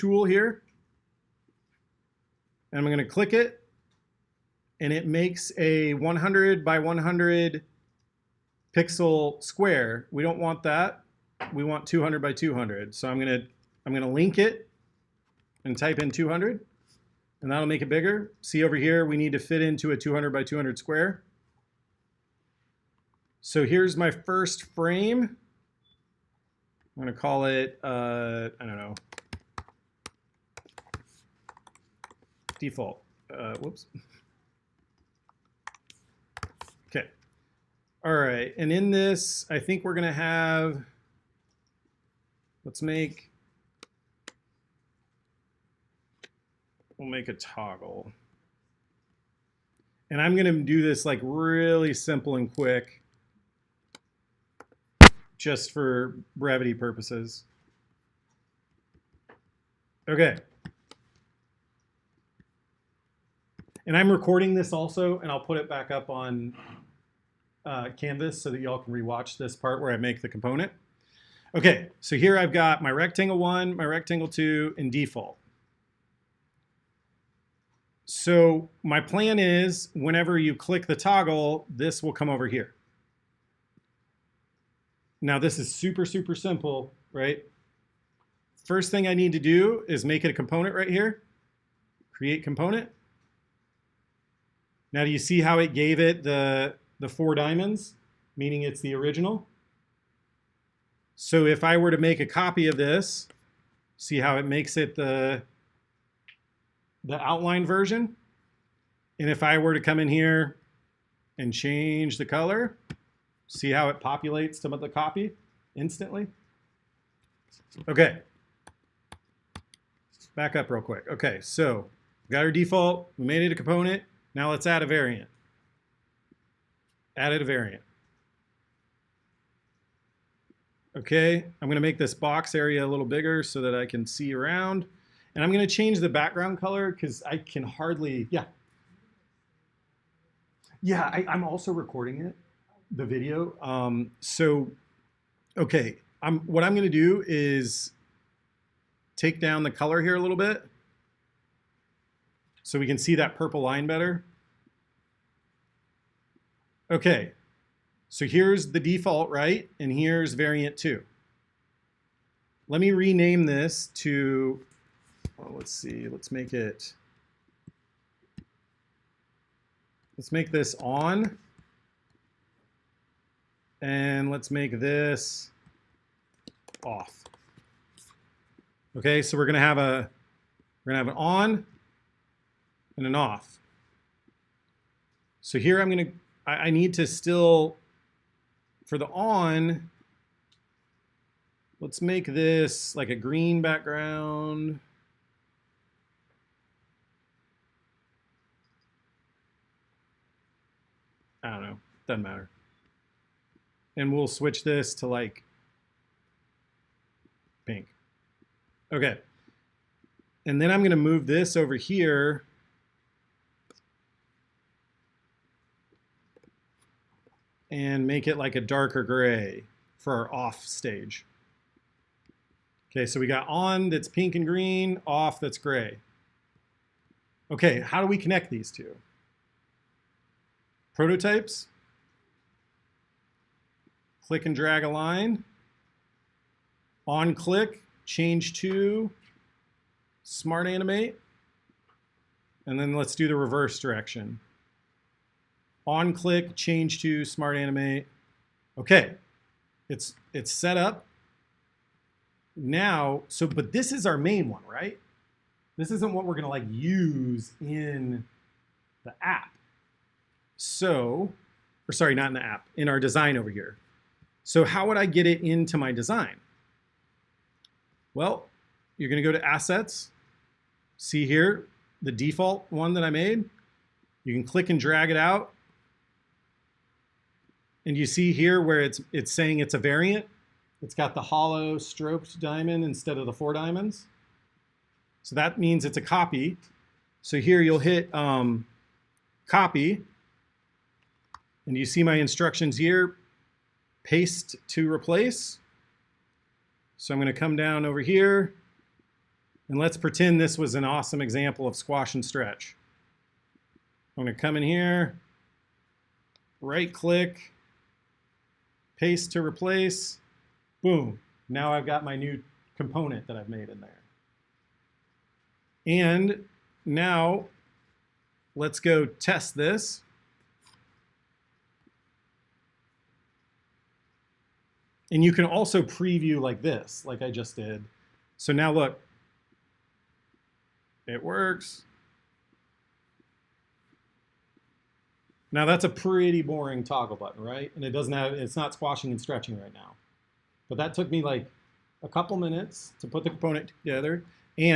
tool here, and I'm going to click it, and it makes a 100 by 100 pixel square. We don't want that. We want 200 by 200. So I'm going to link it and type in 200, and that'll make it bigger. See over here, we need to fit into a 200 by 200 square. So here's my first frame. I'm going to call it, I don't know, default. Whoops. Okay. All right. And in this, I think we're going to have, we'll make a toggle. And I'm going to do this like really simple and quick, just for brevity purposes. Okay. And I'm recording this also, and I'll put it back up on Canvas so that y'all can rewatch this part where I make the component. Okay, so here I've got my rectangle 1, my rectangle 2, and default. So my plan is whenever you click the toggle, this will come over here. Now this is super, super simple, right? First thing I need to do is make it a component right here. Create component. Now do you see how it gave it the 4 diamonds, meaning it's the original? So if I were to make a copy of this, see how it makes it the outline version? And if I were to come in here and change the color, see how it populates to the copy instantly? Okay. Back up real quick. Okay, so we got our default. We made it a component. Now let's add a variant. Added a variant. Okay, I'm going to make this box area a little bigger so that I can see around. And I'm going to change the background color because I can hardly, yeah. Yeah, I'm also recording it. The video. Okay, what I'm going to do is take down the color here a little bit so we can see that purple line better. Okay, so here's the default, right? And here's variant 2. Let me rename this to, well, let's see, let's make this on. And let's make this off. Okay, so we're gonna have an on and an off. So here I need to still, for the on, let's make this like a green background. I don't know, doesn't matter. And we'll switch this to like pink. Okay. And then I'm going to move this over here. And make it like a darker gray for our off stage. Okay, so we got on that's pink and green, off that's gray. Okay, how do we connect these two? Prototypes. Click and drag a line. On click, change to Smart Animate. And then let's do the reverse direction. On click, change to Smart Animate. Okay, it's set up. Now, but this is our main one, right? This isn't what we're gonna like use in the app. So, or sorry, not in the app, in our design over here. So how would I get it into my design? Well, you're going to go to Assets. See here, the default one that I made. You can click and drag it out. And you see here where it's saying it's a variant. It's got the hollow stroked diamond instead of the 4 diamonds. So that means it's a copy. So here you'll hit copy. And you see my instructions here. Paste to replace. So I'm going to come down over here And let's pretend this was an awesome example of squash and stretch. I'm going to come in here, right click, paste to replace, boom. Now I've got my new component that I've made in there. And now let's go test this. And you can also preview like this, like I just did. So now look, it works. Now that's a pretty boring toggle button, right? And it doesn't have, it's not squashing and stretching right now. But that took me like a couple minutes to put the component together.